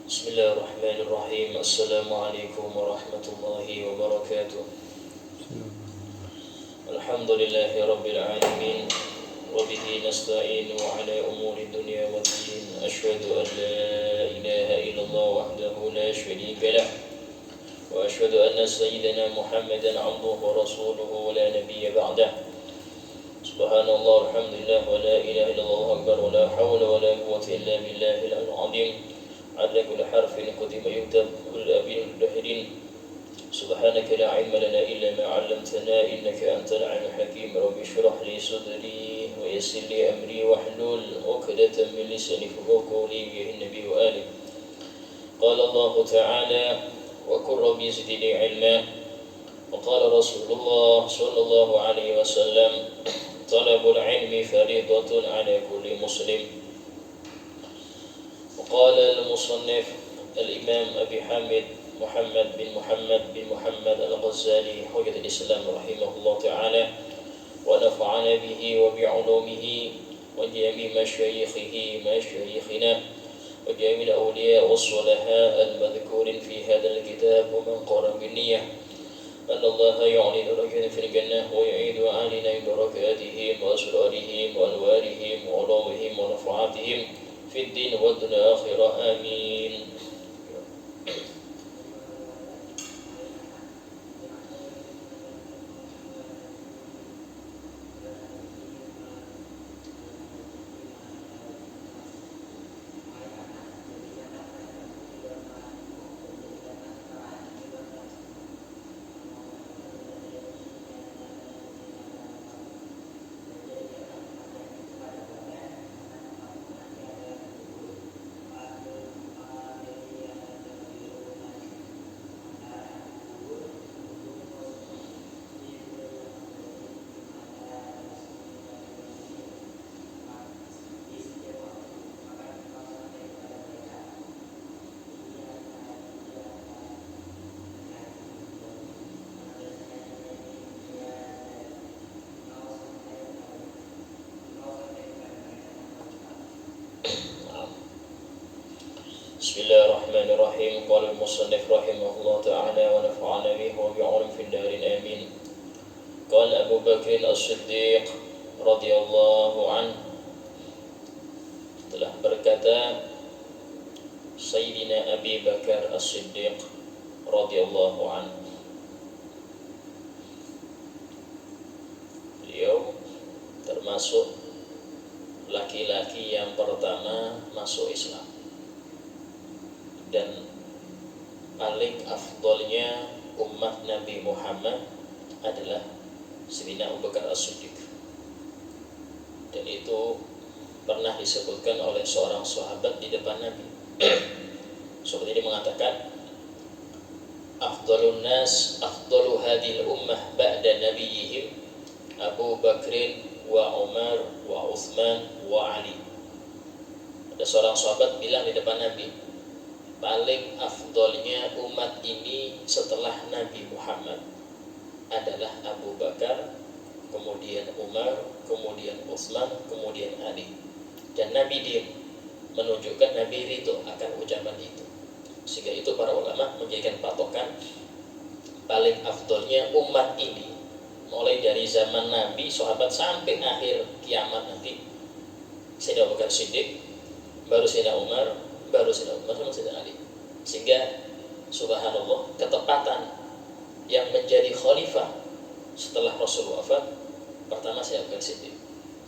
Bismillahirrahmanirrahim. Assalamualaikum warahmatullahi wabarakatuh. Alhamdulillahi rabbil alamin. Wa bihi nasta'inu ala umuri dunya waddin. Asyhadu an la ilaha illallah wahdahu la syarika lah. Wa asyhadu anna sayyidina Muhammadan 'abduhu wa rasuluhu wa la nabiyya ba'dah. Subhanallah, alhamdulillah, wa la ilaha illallah akbar, wa la hawla wa la quwwata illa billahil 'azim. عدد كل حرف كتب يكتب والأبين الدهرين. سبحانك لا علم لنا إلا ما علمتنا إنك أنت العليم الحكيم. رب اشرح لي صدري ويسر لي أمري واحلل عقدة من لساني يفقهوا قولي به النبي وآله. قال الله تعالى وقل رب زدني علما. وقال رسول الله صلى الله عليه وسلم طلب العلم فريضة على كل مسلم. قال المصنف الإمام أبي حامد محمد بن محمد الغزالي حجة الإسلام رحمه الله تعالى ونفعنا به وبعلومه وجميع مشايخنا وجميع الأولياء والصلحاء المذكورين في هذا الكتاب ومن قرأ بالنية أن الله يعلي درجات في الجنة ويعيد علينا بركاتهم وأسرارهم وأنوارهم وعلومهم ونفعاتهم في الدين والدنيا والآخرة آمين. Bismillahirrahmanirrahim. Qala al-musannif rahimahullah ta'ala wa nafa'ana bihi wa bi'ulum fid darin amin. Qala Abu Bakr As-Siddiq radhiyallahu anhu telah berkata Sayyidina Abi Bakar As-Siddiq radhiyallahu anhu, beliau termasuk laki-laki yang pertama masuk Islam dan paling afdolnya umat Nabi Muhammad adalah Sayyidina Abu Bakar As-Siddiq. Dan itu pernah disebutkan oleh seorang sahabat di depan Nabi. Sahabat ini mengatakan, afdalun nas, afdalu hadhil ummah ba'da nabiyihim Abu Bakrin wa Umar wa Uthman wa Ali. Ada seorang sahabat bilang di depan Nabi, paling afdolnya umat ini setelah Nabi Muhammad adalah Abu Bakar, kemudian Umar, kemudian Utsman, kemudian Ali. Dan Nabi diam, menunjukkan Nabi ridho akan ucapan itu. Sehingga itu para ulama menjadikan patokan paling afdolnya umat ini mulai dari zaman Nabi, sahabat sampai akhir kiamat nanti Sayyidina Abu Bakar Siddiq, baru Sayyidina Umar, baru Sayyidina Umar, sama Sayyidina Ali. Sehingga subhanallah, ketepatan yang menjadi khalifah setelah Rasul wafat, pertama Sayyidina Abu Bakar Siddiq.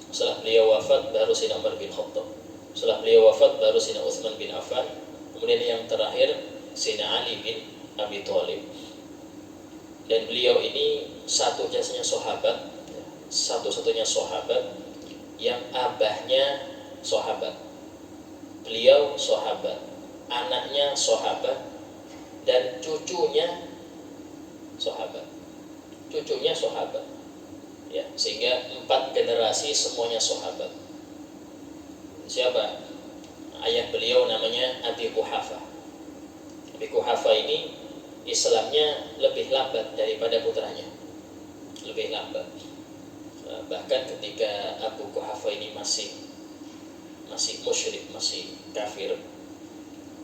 Setelah beliau wafat baru Sayyidina Umar bin Khattab. Setelah beliau wafat baru Sayyidina Utsman bin Affan. Kemudian yang terakhir Sayyidina Ali bin Abi Thalib. Dan beliau ini satu-satunya sahabat yang abahnya sahabat, beliau sahabat, anaknya sahabat, dan cucunya sahabat. Ya, sehingga 4 generasi semuanya sahabat. Siapa? Ayah beliau namanya Abi Quhafah. Abi Quhafah ini Islamnya lebih lambat daripada putranya, lebih lambat. Bahkan ketika Abu Quhafah ini masih musyrik, masih kafir,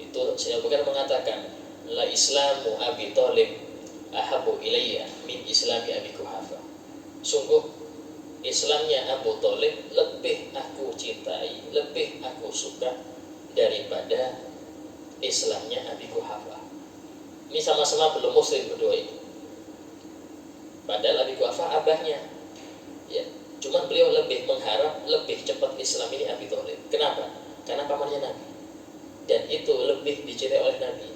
Itu Sayyidina Abu Bakar mengatakan, la islamu Abi Thalib ahabu ilayya min islami Abi Quhafa. Sungguh Islamnya Abu Thalib lebih aku cintai, lebih aku suka daripada Islamnya Abi Quhafa. Ini sama-sama belum muslim berdua ini. Padahal Abi Quhafa abahnya. Ya, cuman beliau lebih mengharap lebih cepat Islam ini Abi Thalib. Kenapa? Karena pamannya Nabi. Dan itu lebih dicintai oleh Nabi.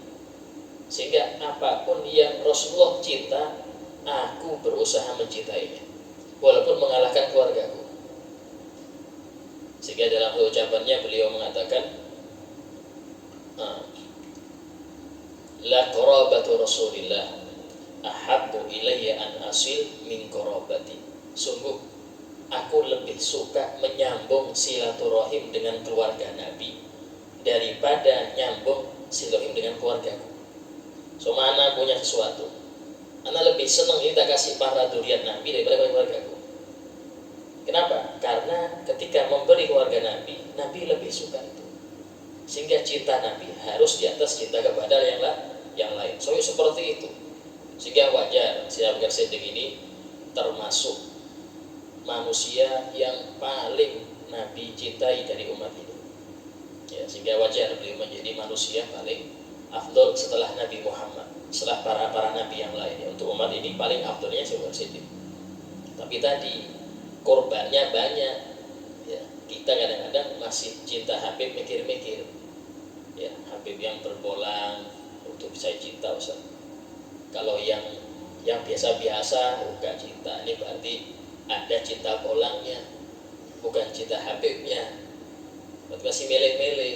Sehingga apapun yang Rasulullah cinta, aku berusaha mencintainya, walaupun mengalahkan keluargaku. Sehingga dalam ucapannya beliau mengatakan, la qarabatu Rasulillah ahabbu ilayya an asil min qarabati. Sungguh aku lebih suka menyambung silaturahim dengan keluarga Nabi daripada nyambung silaturahim dengan keluargaku. So mana punya sesuatu, ana lebih senang kita kasih para durian Nabi daripada keluargaku. Kenapa? Karena ketika memberi keluarga Nabi, Nabi lebih suka itu. Sehingga cinta Nabi harus di atas cinta kepada yang lain. So seperti itu. Sehingga wajar si Abu Bakar Siddiq ini termasuk manusia yang paling Nabi cintai dari umat ini. Ya, sehingga wajar beliau menjadi manusia paling afdol setelah Nabi Muhammad, setelah para nabi yang lain. Ya, untuk umat ini paling afdolnya si Abu Bakar Siddiq. Tapi tadi korbannya banyak. Ya, kita kadang-kadang masih cinta Habib mikir-mikir. Ya, Habib yang berbolang untuk saya cinta Ustaz. Kalau yang biasa-biasa enggak cinta, ini berarti ada cinta bolangnya, bukan cinta Habibnya. Berarti masih milih-milih.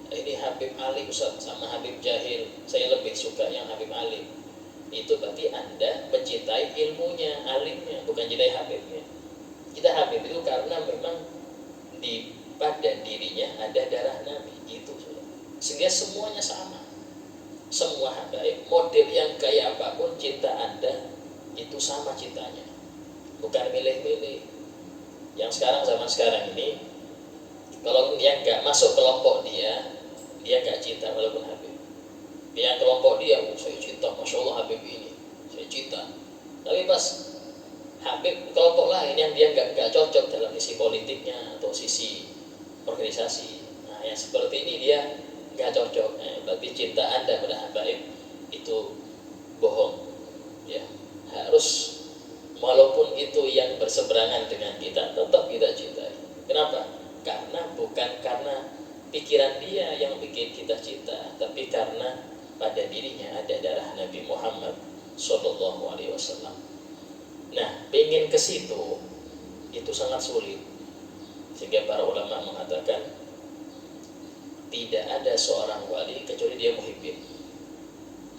Ini Habib Ali Ustaz sama Habib Jahil, saya lebih suka yang Habib Ali. Itu berarti Anda mencintai ilmunya, alimnya, bukan cintai Habibnya. Kita Habib itu karena memang pada dirinya ada darah Nabi, itu sehingga semuanya sama. Semua Habib, model yang kayak apapun cinta Anda itu sama cintanya, bukan milih-milih. Yang zaman sekarang ini, kalau dia nggak masuk kelompok dia nggak cinta walaupun Habib. Yang kelompok dia, saya cinta, Masya Allah Habib ini, saya cinta. Tapi pas Habib kelompok lain yang dia nggak cocok dalam sisi politiknya atau sisi organisasi, nah yang seperti ini dia nggak cocok. Berarti cinta Anda pada Habib itu bohong. Ya, harus walaupun itu yang berseberangan dengan kita, tetap kita cintai. Kenapa? Karena bukan karena pikiran dia yang bikin kita cinta, tapi karena pada dirinya ada darah Nabi Muhammad Sallallahu Alaihi Wasallam. Nah, pengen ke situ itu sangat sulit. Sehingga para ulama mengatakan tidak ada seorang wali kecuali dia muhibbin.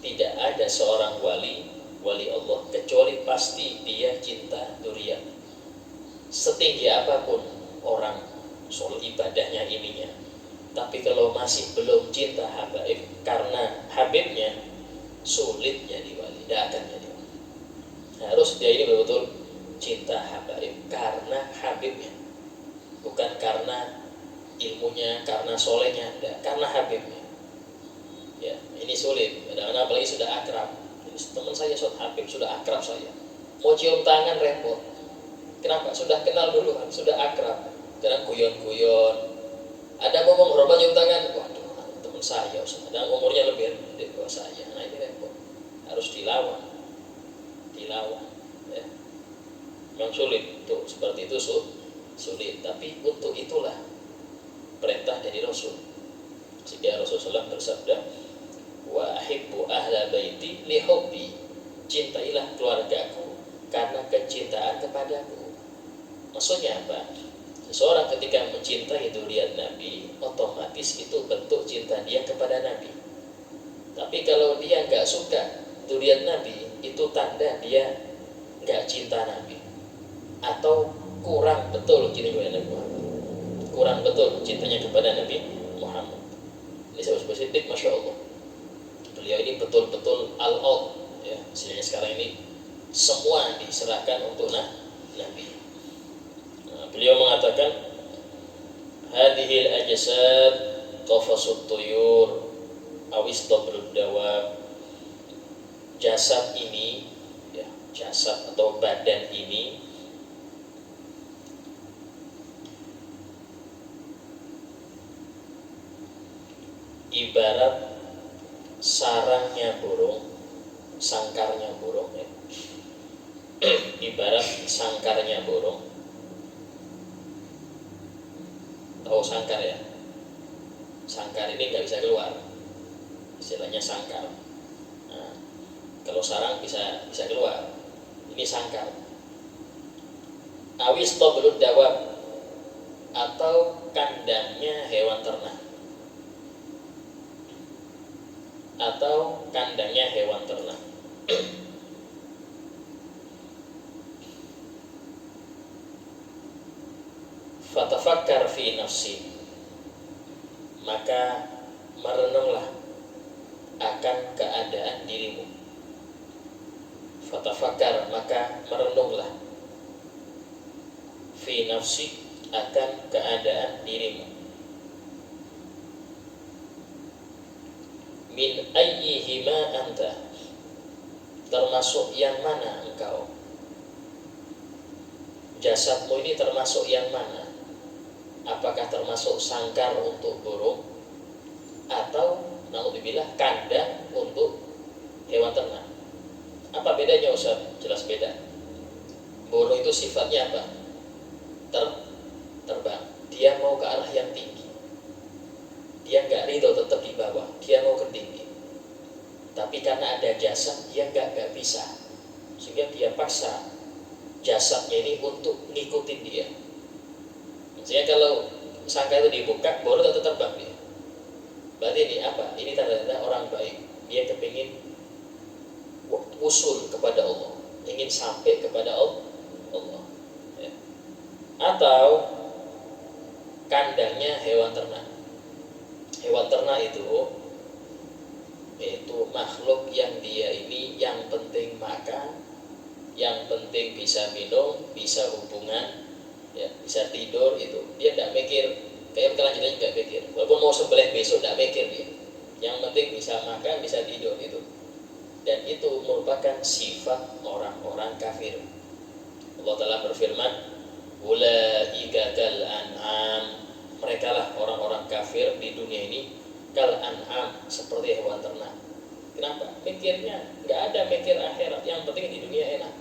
Tidak ada seorang wali Allah kecuali pasti dia cinta durian. Setinggi apapun orang soal ibadahnya ininya, tapi kalau masih belum cinta Habib karena Habibnya, sulit jadi wali, tidak akan jadi wali. Harus dia ini betul-betul cinta Habib karena Habibnya, bukan karena ilmunya, karena solehnya, tidak, karena Habibnya. Ya, ini sulit. Kadang-kadang apalagi sudah akrab. Teman saya Habib sudah akrab saya, mau cium tangan repot. Kenapa? Sudah kenal dulu kan, sudah akrab. Kadang guyon-guyon. Ada mau menghormat cium tangan, waduh teman saya, kadang umurnya lebih dari saya. Nah ini repot. Harus dilawan. Ya. Memang sulit tuh, seperti itu sulit. Tapi untuk itulah perintah dari Rasul. Sehingga Rasulullah bersabda, wa ahibbu ahla baiti li hubbi. Cintailah keluargaku karena kecintaan kepadaku. Maksudnya apa? Seseorang ketika mencintai durian Nabi, otomatis itu bentuk cinta dia kepada Nabi. Tapi kalau dia nggak suka durian Nabi, itu tanda dia nggak cinta Nabi, atau kurang betul cintanya Nabi Muhammad, kurang betul cintanya kepada Nabi Muhammad. Ini sahabat Siddiq, Masya Allah, beliau ini betul-betul all-out. Ya, sehingga sekarang ini semua diserahkan untuk Nabi. Beliau mengatakan, hadhil ajsad qafasut tuyur awistabrud dawab, jasad ini, ya, jasad atau badan ini ibarat sarangnya burung, sangkarnya burung, ya. Ibarat sangkarnya burung. Tahu sangkar ya? Sangkar ini nggak bisa keluar, istilahnya sangkar. Nah, kalau sarang bisa keluar, ini sangkar. Awis tobrud dawab, atau kandangnya hewan ternak, atau kandangnya hewan ternak. Fatafakkar fi nafsi, maka merenunglah akan keadaan dirimu. Fatafakkar, maka merenunglah fi nafsi, akan keadaan dirimu. Min ayyihima anta, termasuk yang mana engkau. Jasadmu ini termasuk yang mana? Apakah termasuk sangkar untuk burung, atau naudzubillah kandang untuk hewan ternak? Apa bedanya Ustaz? Jelas beda. Burung itu sifatnya apa? Terbang. Dia mau ke arah yang tinggi. Dia nggak ridho tetap di bawah. Dia mau ke tinggi. Tapi karena ada jasad, dia nggak bisa. Sehingga dia paksa jasadnya ini untuk ngikutin dia. Maksudnya kalau sangkar itu dibuka, burung tetap terbang dia. Berarti ini apa? Ini tanda-tanda orang baik. Dia kepingin usul kepada Allah, ingin sampai kepada Allah. Ya. Atau kandangnya hewan ternak. Hewan ternak itu makhluk yang dia ini yang penting makan, yang penting bisa minum, bisa hubungan, ya, bisa tidur. Itu dia tidak mikir, kayak kelanjutannya nggak mikir. Walaupun mau sembelih besok tidak mikir dia. Yang penting bisa makan, bisa tidur itu. Dan itu merupakan sifat orang-orang kafir. Allah Ta'ala berfirman, ulaika kal an'am, mereka lah orang-orang kafir di dunia ini kal an'am, seperti hewan ternak. Kenapa? Mikirnya nggak ada mikir akhirat. Yang penting di dunia enak.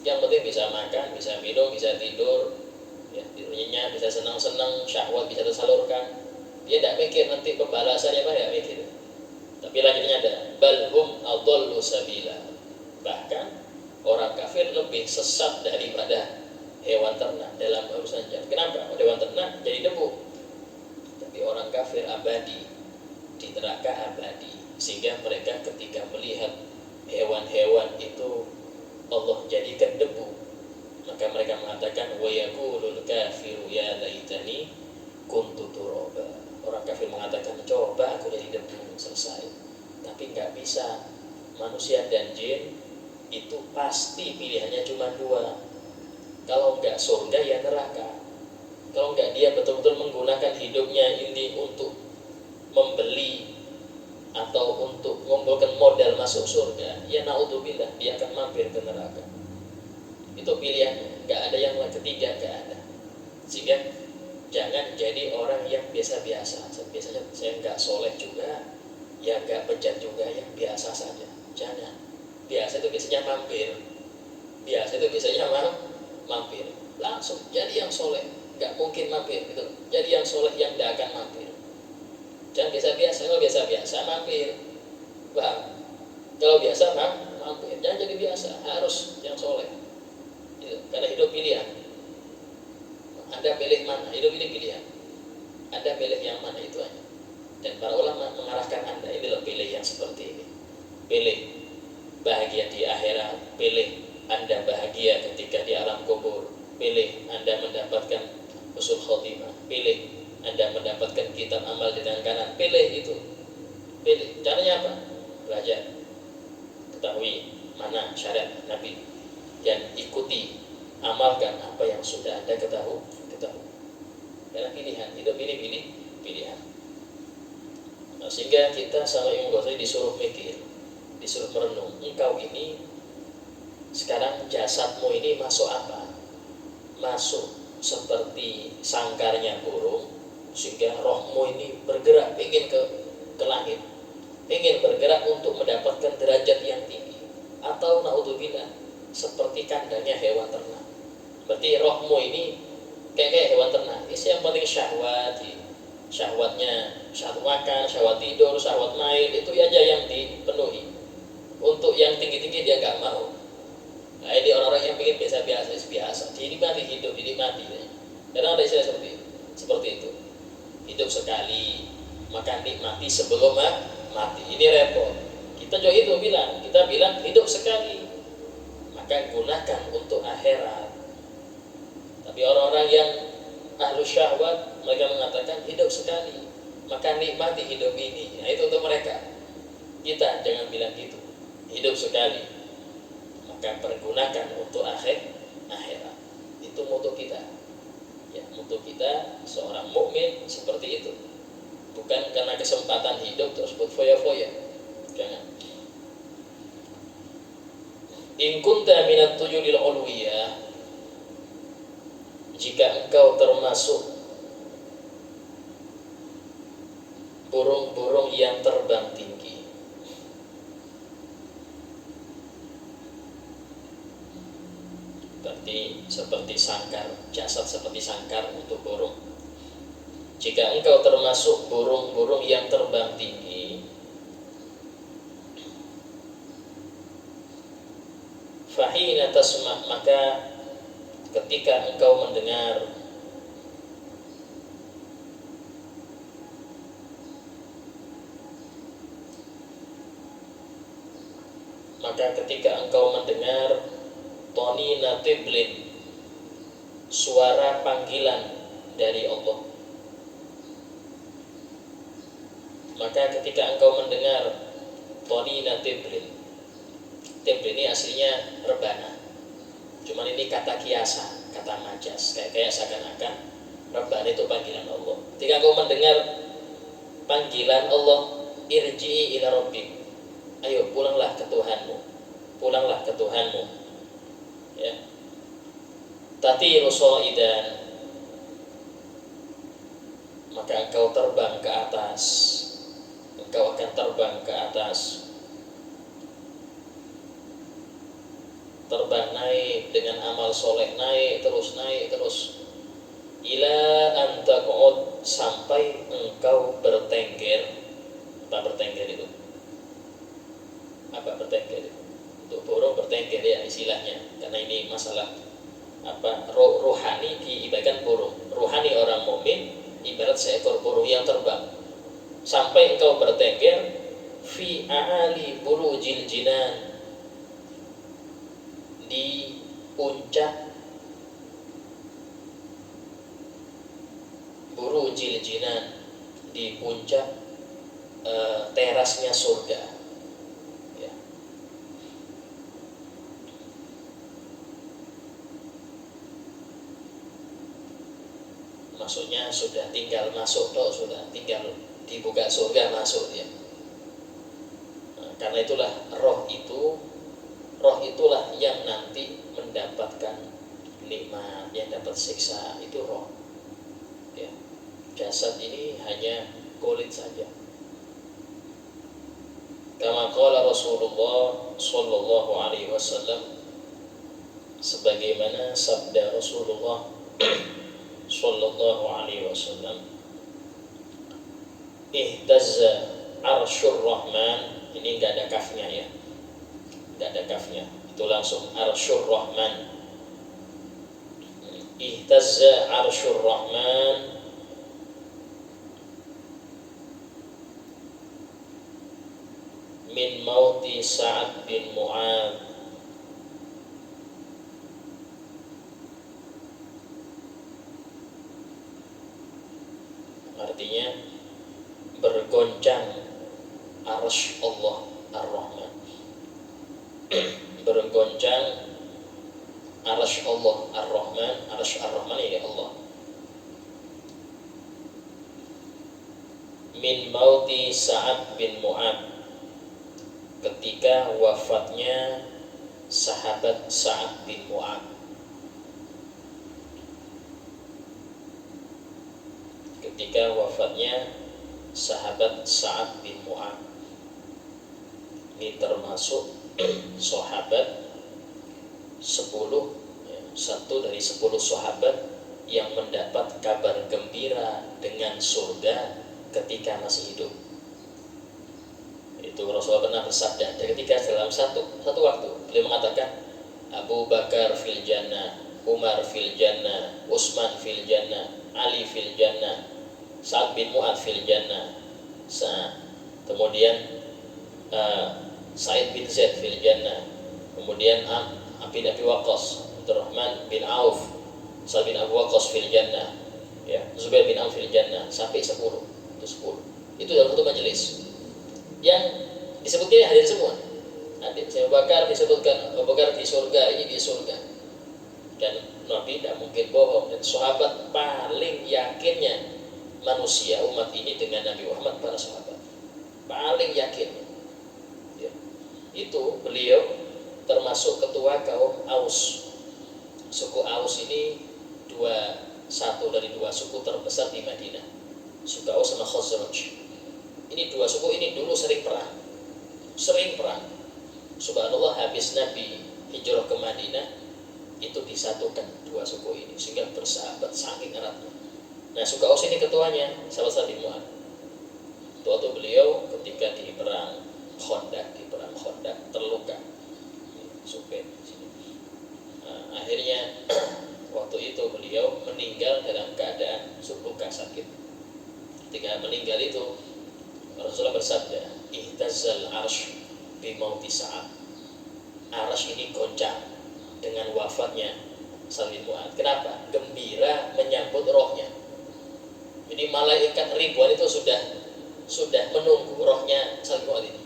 Yang penting bisa makan, bisa minum, bisa tidur, ya, tidurnya bisa senang-senang, syahwat bisa tersalurkan. Dia tidak mikir nanti pembalasannya apa, ya mikir. Tapi lanjutnya ada balhum adallu sabila, bahkan orang kafir lebih sesat daripada hewan ternak dalam urusan jalan. Kenapa? Hewan ternak jadi debu, tapi orang kafir abadi di neraka abadi. Sehingga mereka ketika melihat hewan-hewan itu Allah jadikan debu, maka mereka mengatakan wa yaqulul kafiru ya laitani kuntu turaba. Orang kafir mengatakan, coba aku jadi debu, selesai. Tapi nggak bisa. Manusia dan jin itu pasti pilihannya cuma dua. Kalau nggak surga ya neraka. Kalau nggak dia betul-betul menggunakan hidupnya ini untuk membeli atau untuk mengumpulkan modal masuk surga, ya naudzubillah, dia akan mampir ke neraka. Itu pilihannya, nggak ada yang ketiga, nggak ada. Sehingga jangan jadi orang yang biasa-biasa. Biasanya saya nggak soleh juga, ya nggak bejat juga, yang biasa saja. Jangan. Biasa itu biasanya mampir. Biasa itu biasanya mampir. Langsung jadi yang soleh, nggak mungkin mampir gitu. Jadi yang soleh yang nggak akan mampir. Jangan biasa-biasa. Kalau biasa-biasa mampir. Wah, kalau biasa mampir. Jangan jadi biasa, harus yang soleh. Gitu. Karena hidup pilihan. Anda pilih mana? Hidup ini pilihan. Anda pilih yang mana, itu aja. Dan para ulama mengarahkan Anda, inilah pilih yang seperti ini. Pilih bahagia di akhirat, pilih Anda bahagia ketika di alam kubur, pilih Anda mendapatkan husnul khotimah, pilih Anda mendapatkan kitab amal di tangan kanan, pilih itu. Pilih. Caranya apa? Belajar. Ketahui mana syariat Nabi dan ikuti, amalkan apa yang sudah Anda ketahui. Karena pilihan, hidup ini pilihan. Nah, Sehingga kita sama Imam Ghazali disuruh mikir, disuruh merenung, engkau ini sekarang jasadmu ini masuk apa? Masuk seperti sangkarnya burung, sehingga rohmu ini bergerak ingin ke langit, ingin bergerak untuk mendapatkan derajat yang tinggi, atau naudzubillah seperti kandangnya hewan ternak. Berarti rohmu ini kayak hewan ternak, isi yang penting syahwat, syahwatnya, syahwat makan, syahwat tidur, syahwat main, itu aja yang dipenuhi. Untuk yang tinggi-tinggi dia gak mau. Nah, ini orang-orang yang ingin biasa, dinikmati hidup, dinikmati. Kadang ada istilah seperti itu. Hidup sekali, maka nikmati sebelum mati. Ini repot. Kita juga itu kita bilang hidup sekali, maka gunakan untuk akhirat. Tapi orang-orang yang ahlu syahwat, mereka mengatakan hidup sekali, maka nikmati hidup ini. Nah, itu untuk mereka. Kita jangan bilang gitu. Hidup sekali, maka pergunakan untuk akhirat. Itu moto kita. Ya, moto kita seorang mukmin seperti itu. Bukan karena kesempatan hidup terus buat foya-foya. Jangan. In kunta minat tuyulil ulwiyah, jika engkau termasuk burung-burung yang terbang tinggi, berarti seperti sangkar, jasad seperti sangkar untuk burung. Jika engkau termasuk burung-burung yang terbang tinggi, fahina tasma', maka ketika engkau mendengar toni natiblin, suara panggilan dari Allah, maka ketika engkau mendengar toni natiblin, tiblin ini aslinya rebana, cuman ini kata kiasan, kata majas, kayak seakan-akan rebana itu panggilan Allah. Ketika engkau mendengar panggilan Allah, irji'i ila rabbik, ayo pulanglah ke Tuhanmu, pulanglah ke Tuhanmu, ya. Tatiru shaidan, maka engkau terbang ke atas, engkau akan terbang ke atas, terbang naik dengan amal soleh, naik terus, ila antaqud, sampai engkau bertengger. Apa bertengger itu? Apa bertengger itu? Untuk burung bertengger ya istilahnya, karena ini masalah rohani diibaratkan burung. Rohani orang mukmin ibarat seekor burung yang terbang, sampai engkau bertengger fi a'ali burujil jinan, di puncak burujil jinan, di puncak terasnya surga, ya. Maksudnya sudah tinggal masuk, sudah tinggal dibuka surga masuk ya. Nah, karena itulah roh itulah yang nanti mendapatkan nikmat, yang dapat siksa, itu roh, ya. Jasad ini hanya kulit saja. Kama qala Rasulullah sallallahu alaihi wasallam, sebagaimana sabda Rasulullah sallallahu alaihi wasallam, ihtazza arsyur rahman, ini enggak ada kafnya ya, enggak ada kafnya, itu langsung arsyur rahman. Ihtazza arsyur rahman min mauti Sa'ad bin Mu'adz, artinya bergoncang arsy Allah Ar-Rahman, bergoncang arsy Allah Ar-Rahman. Arsy Ar-Rahman ini Allah. min mauti Sa'ad bin Mu'ad, ketika wafatnya sahabat Sa'ad bin Mu'ad. Ketika wafatnya sahabat Sa'ad bin Mu'ad. Ini termasuk sahabat 10, satu dari 10 sahabat yang mendapat kabar gembira dengan surga ketika masih hidup. Itu Rasulullah pernah bersabda ketika dalam satu waktu beliau mengatakan, Abu Bakar fil jannah, Umar fil jannah, Utsman fil jannah, Ali fil jannah, Sa'ad bin Mu'ad fil jannah, kemudian Sa'id bin Zaid fil jannah, kemudian bin Abi Waqqas, Abdurrahman bin Auf, Sa'ad bin Abu Waqqas fil jannah, ya, Zubair bin Auf fil jannah, sampai 10. Itu 10. Itu dalam satu majelis. Yang disebutkan hadir semua. Hadir Abu Bakar disebutkan, Abu Bakar di surga, ini di surga. Dan Nabi tidak mungkin bohong, dan sahabat paling yakinnya manusia umat ini dengan Nabi Muhammad, para sahabat paling yakin. Ya. Itu beliau termasuk ketua kaum Aus. Suku Aus ini satu dari 2 suku terbesar di Madinah. Suku Aus sama Khazraj. Ini 2 suku ini dulu sering perang. Subhanallah, habis Nabi hijrah ke Madinah, itu disatukan 2 suku ini sehingga bersahabat saking eratnya. Nah, suku Aus ini ketuanya Sa'ad bin Mu'ad. Waktu beliau ketika di perang Khandaq terluka. Supaya akhirnya waktu itu beliau meninggal dalam keadaan luka sakit. Ketika meninggal itu Rasulullah bersabda, ihtazzal arsh bi mauti Sa'ad. Arsh ini goncang dengan wafatnya Sa'ad bin Mu'ad. Kenapa? Gembira menyambut rohnya. Jadi malaikat ribuan itu sudah menunggu rohnya Sa'ad bin Mu'ad ini.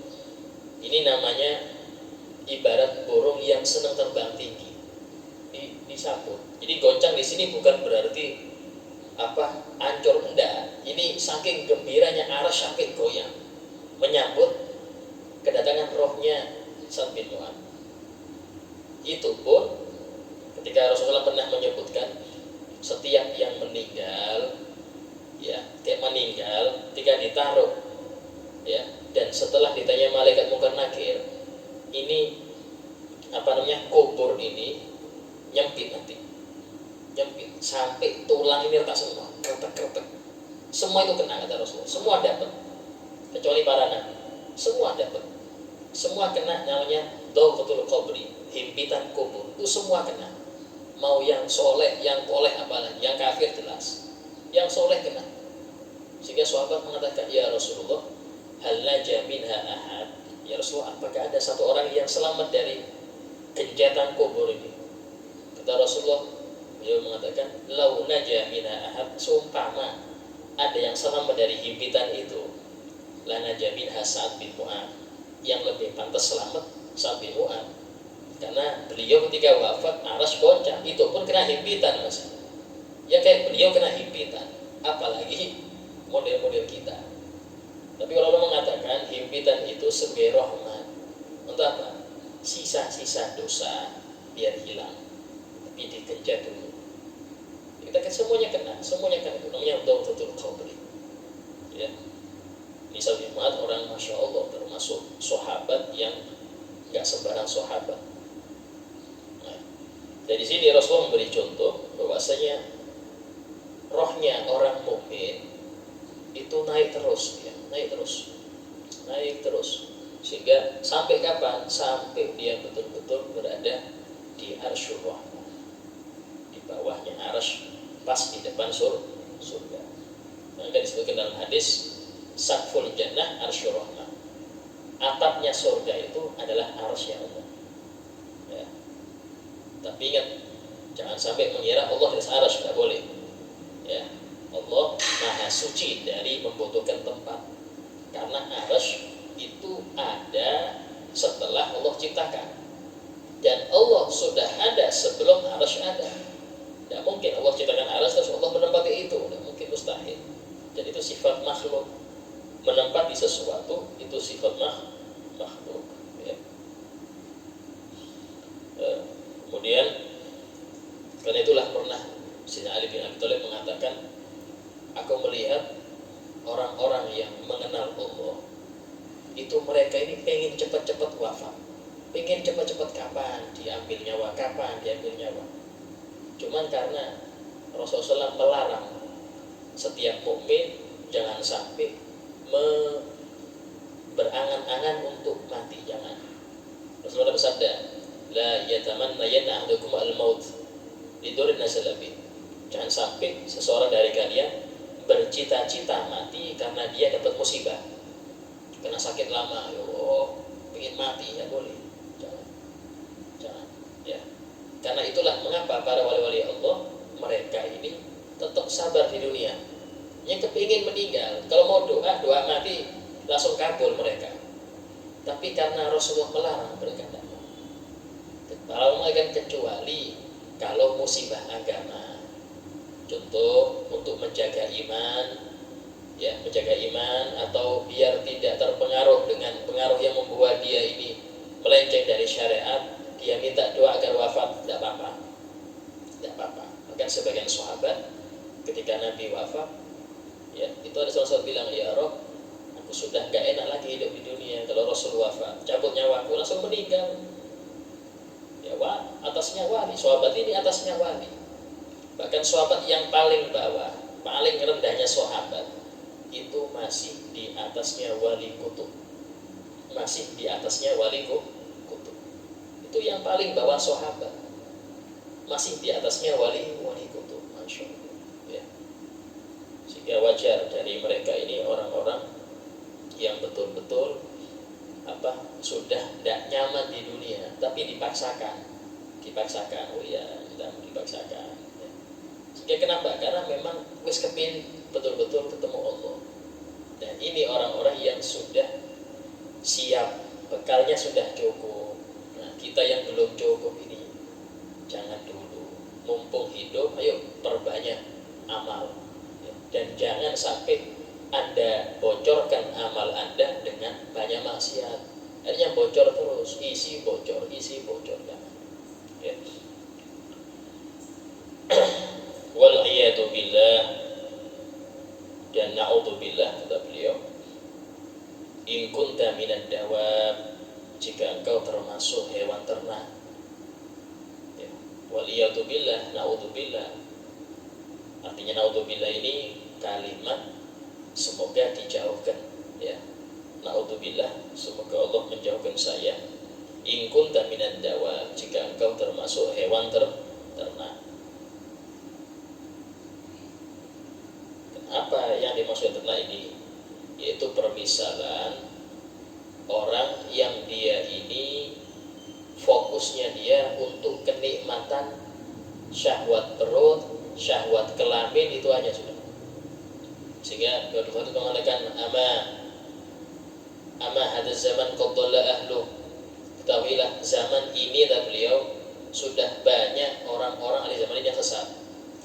Ini namanya ibarat burung yang senang terbang tinggi, disambut. Jadi goncang di sini bukan berarti ancur, enggak. Ini saking gembiranya arsy sampai goyang menyambut kedatangan rohnya Sa'ad bin Mu'ad. Itu pun ketika Rasulullah pernah menyebutkan setiap yang meninggal, ya, ketika ditaruh, ya, dan setelah ditanya malaikat Munkar Nakir, ini kubur ini nyempit sampai tulang ini retak semua, kretek, semua itu kena, kata Rasulullah. Semua dapat, kecuali para nabi, semua dapat, semua kena. Namanya dawqatul qabri, himpitan kubur, itu semua kena. Mau yang soleh, yang toleh, apalagi yang kafir jelas, yang soleh kena. Sehingga sahabat mengatakan, ya Rasulullah, hal naja minha ahad. Ya Rasulullah, apakah ada satu orang yang selamat dari gencetan kubur ini? Kata Rasulullah, beliau mengatakan, lau naja minha ahad, seumpama ada yang selamat dari himpitan itu, la naja minha Sa'ad bin Mu'ad. Yang lebih pantas selamat Sa'ad bin Mu'ad, karena beliau ketika wafat arsy goncang, itu pun kena himpitan, Mas. Ya kayak beliau kena himpitan, apalagi model-model kita. Tapi kalau mengatakan himpitan itu sebagai rahmat, untuk apa? Sisa-sisa dosa biar hilang, tapi digenjat dulu. Kita kan semuanya kena. Itu namanya dawqatul qabri. Ya, misal bin Mu'ad orang masya Allah, termasuk sahabat yang nggak sembarang sahabat. Nah, dari sini Rasulullah memberi contoh bahwasanya rohnya orang mukmin itu naik terus, ya, naik terus, sehingga sampai kapan? Sampai dia betul-betul berada di arsyur rahmah, di bawahnya arsy, pas di depan surga. Maka disebutkan dalam hadis, saqful jannah arsyur rahmah, atapnya surga itu adalah arsy Allah. Ya. Tapi ingat, jangan sampai mengira Allah di atas arsy, tidak boleh. Ya. Allah maha suci dari membutuhkan tempat, karena arsy itu ada setelah Allah ciptakan, dan Allah sudah ada sebelum arsy ada. Tidak mungkin Allah ciptakan arsy terus Allah menempati itu, tidak mungkin, mustahil. Dan itu sifat makhluk. menempati sesuatu itu sifat makhluk ya. Kemudian karena itulah pernah Sayyidina Ali bin Abi Thalib mengatakan, aku melihat orang-orang yang mengenal Allah itu mereka ini pengen cepat-cepat wafat, pengen cepat-cepat kapan diambil nyawa, cuman karena Rasulullah SAW melarang setiap mukmin jangan sampai berangan-angan untuk mati, jangan. Rasulullah bersabda, la yatamanna yanna ahdukum al-maut lidurin nasalabi. Jangan sampai seseorang dari kalian bercita-cita mati karena dia dapat musibah, kena sakit lama, pengen mati, ya boleh, jangan ya. Karena itulah mengapa para wali-wali Allah mereka ini tetap sabar di dunia. Yang kepingin meninggal, kalau mau doa mati langsung kabul mereka. Tapi karena Rasulullah melarang, mereka tidak mau. Kalau mereka kecuali kalau musibah agama, contoh untuk menjaga iman, ya menjaga iman, atau biar tidak terpengaruh dengan pengaruh yang membuat dia ini melenceng dari syariat, dia minta doa agar wafat, tidak apa-apa. Bahkan sebagian sahabat ketika Nabi wafat, ya itu ada salah bilang, ya Rob, aku sudah gak enak lagi hidup di dunia, kalau Rasul wafat cabut nyawaku langsung meninggal. Ya atasnya wali, sahabat ini atasnya wali. Bahkan sahabat yang paling bawah, paling rendahnya sahabat itu masih di atasnya wali kutub, itu yang paling bawah sahabat, masih di atasnya wali kutub. Masya Allah ya. Sehingga wajar dari mereka ini orang-orang yang betul-betul sudah tidak nyaman di dunia, tapi dipaksakan. Oh ya, dipaksakan. Ya. Sehingga kenapa? Karena memang wis kepin betul-betul ketemu Allah. Dan ini orang-orang yang sudah siap, bekalnya sudah cukup. Nah, kita yang belum cukup ini jangan dulu, mumpung hidup, ayo perbanyak amal. Ya. Dan jangan sampai Anda bocorkan amal Anda dengan banyak maksiat. Akhirnya bocor terus, isi bocor kan. Ya. Wal'iyadu billah, dan na'udzubillah, kata beliau, in kunta minad dawab, jika engkau termasuk hewan ternak. Ya. Wal'iyadu billah, na'udzubillah, artinya na'udzubillah ini kalimat semoga dijauhkan, ya. Na'udzubillah, semoga Allah menjauhkan saya. In kunta minad dawab, jika engkau termasuk hewan ternak. Apa yang dimaksud ternak ini? Yaitu permisalan orang yang dia ini fokusnya dia untuk kenikmatan syahwat perut, syahwat kelamin, itu aja sudah. Sehingga Rasulullah itu mengatakan, ama hadaz zaman qad dhalla ahlu, ketahuilah zaman ini, dan beliau sudah banyak orang-orang di zaman ini yang sesat.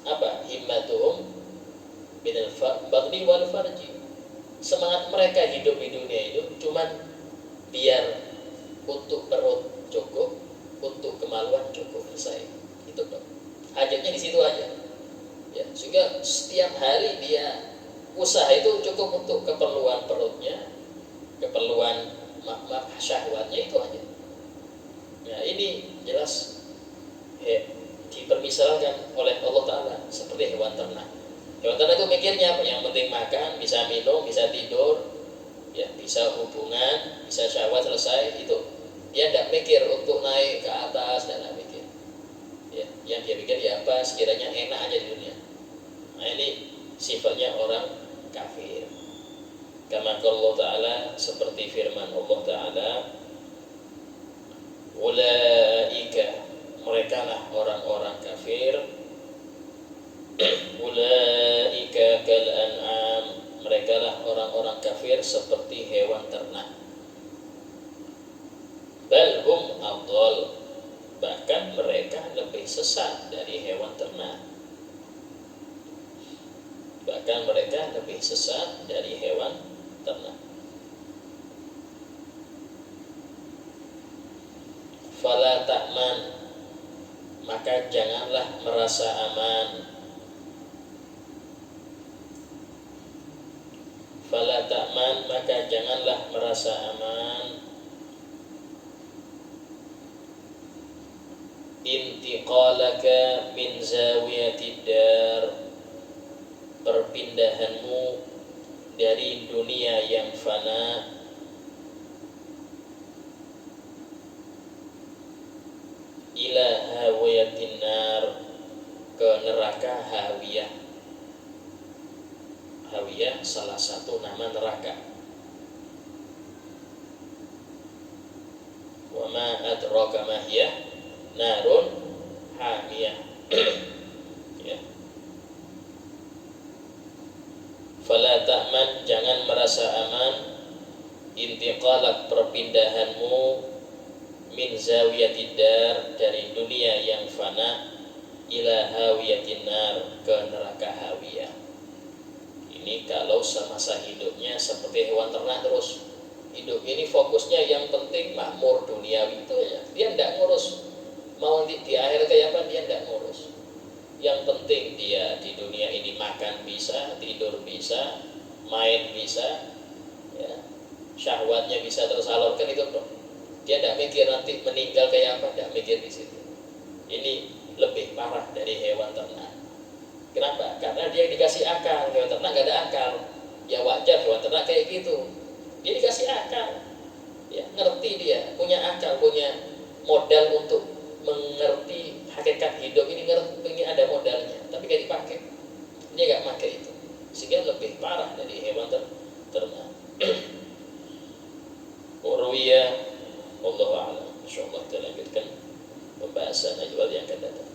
Apa? Himmatuhum minal bagni wal farji, semangat mereka hidup di dunia itu cuman biar untuk perut cukup, untuk kemaluan cukup, selesai. Itu dong, hajatnya di situ aja. Ya, sehingga setiap hari dia usaha itu cukup untuk keperluan perutnya, keperluan syahwatnya, itu aja. Nah, ini jelas dipermisalkan oleh Allah Ta'ala seperti hewan ternak. Hewan ternak itu mikirnya apa? Yang penting makan, bisa minum, bisa tidur, ya, bisa hubungan, bisa syahwat, selesai. Itu dia tidak mikir untuk naik ke atas, tidak mikir. Ya, yang dia pikir ya apa sekiranya enak aja di dunia. Nah, ini sifatnya orang kafir. Kama Allah Ta'ala, seperti firman Allah Ta'ala, ulaika, mereka lah orang-orang kafir, ulaika kal an'am, mereka lah orang-orang kafir seperti hewan ternak. Bal hum adall, bahkan mereka lebih sesat dari hewan ternak. Bahkan mereka lebih sesat dari hewan ternak. ta'man, maka janganlah merasa aman. Fala ta'man, maka janganlah merasa aman. Intiqalaka min zawiyatid dar, perpindahanmu dari dunia yang fana ila hawiyatin nar, ke neraka hawiyah. Hawiyah salah satu nama neraka. Wa ma adraka ma hiya narun hamiyah. Ya. Fala ta'man, jangan merasa aman. Intiqalak, perpindahanmu, min zawiyatid dar, dari dunia yang fana, ila hawiyatin nar, ke neraka hawiyah. Ini kalau semasa hidupnya seperti hewan ternak terus. Hidup ini fokusnya yang penting makmur duniawi itu ya. Dia tidak ngurus mau di akhir kayak apa, dia tidak ngurus. Yang penting dia di dunia ini makan bisa, tidur bisa, main bisa, ya, syahwatnya bisa tersalurkan, itu dong. Dia tidak mikir nanti meninggal kayak apa, tidak mikir di situ. Ini lebih parah dari hewan ternak. Kenapa? Karena dia dikasih akal. Hewan ternak gak ada akal. Ya wajar hewan ternak kayak gitu. Dia dikasih akal, ya, ngerti, dia punya akal, punya modal untuk mengerti hakikat hidup ini, ngerti ada modalnya, tapi gak dipakai. Dia gak pakai itu, sehingga lebih parah dari hewan ternak. Urwiyah, wallahu a'lam. Insyaallah kita lanjutkan pembahasan ajwal yang akan datang.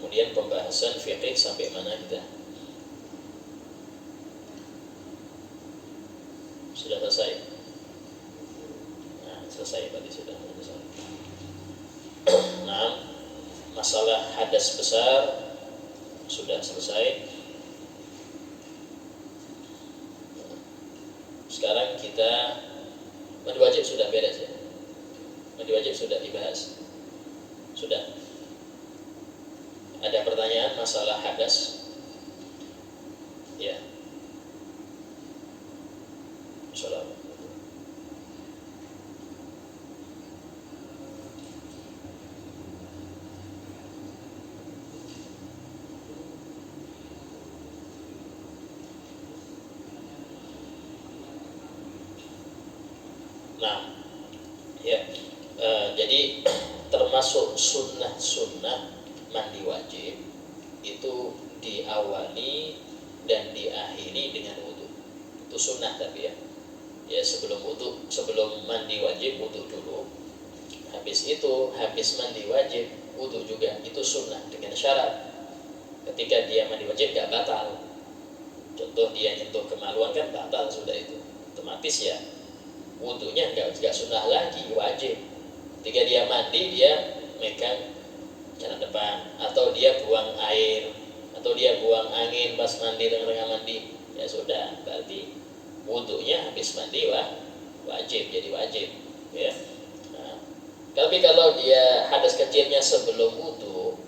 Kemudian pembahasan fiqih sampai mana kita? Sudah selesai. Nah, selesai berarti sudah selesai. Nah, masalah hadas besar sudah selesai. Sekarang kita mandi wajib sudah beres ya. Mandi wajib sudah dibahas. Sudah. Ada pertanyaan masalah hadas? Ya. Salam. Nah, ya, jadi termasuk sunnah mandi wajib itu diawali dan diakhiri dengan wudu. Itu sunnah tapi ya. Ya, sebelum wudu, sebelum mandi wajib wudu dulu. Habis itu, habis mandi wajib wudu juga. Itu sunnah dengan syarat ketika dia mandi wajib gak batal. Contoh dia nyentuh kemaluan kan batal sudah itu. Otomatis ya wudunya gak sunnah lagi, wajib. Ketika dia mandi, dia megang jalan depan, atau dia buang air, atau dia buang angin pas mandi, tengah-tengah mandi, ya sudah, berarti wudunya habis mandi wajib, jadi wajib, ya. Nah, tapi kalau dia hadas kecilnya sebelum wudu,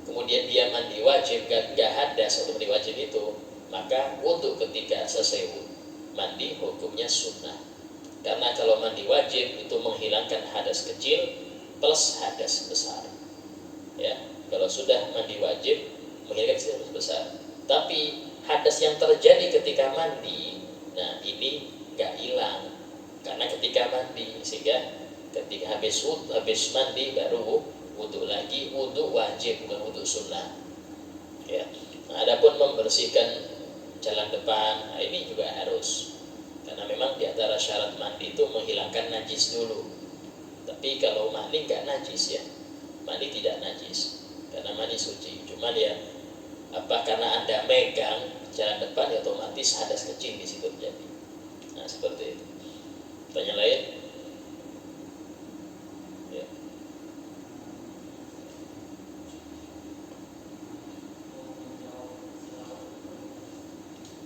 kemudian dia mandi wajib, gak hadas atau mandi wajib itu, maka wudu ketika selesai mandi hukumnya sunnah. Karena kalau mandi wajib itu menghilangkan hadas kecil plus hadas besar. Ya, kalau sudah mandi wajib menghilangkan hadas besar. Tapi hadas yang terjadi ketika mandi, nah ini gak hilang karena ketika mandi, sehingga ketika habis mandi baru wudu lagi. Wudu wajib, bukan wudu sunnah. Ya. Nah, adapun membersihkan jalan depan, nah ini juga harus. Karena memang di antara syarat mandi itu menghilangkan najis dulu. Tapi kalau mandi nggak najis ya, mandi tidak najis karena mandi suci. Cuman ya karena Anda megang jalan depan ya otomatis hadas kecil di situ terjadi. Nah seperti itu. Tanya lain? Ya.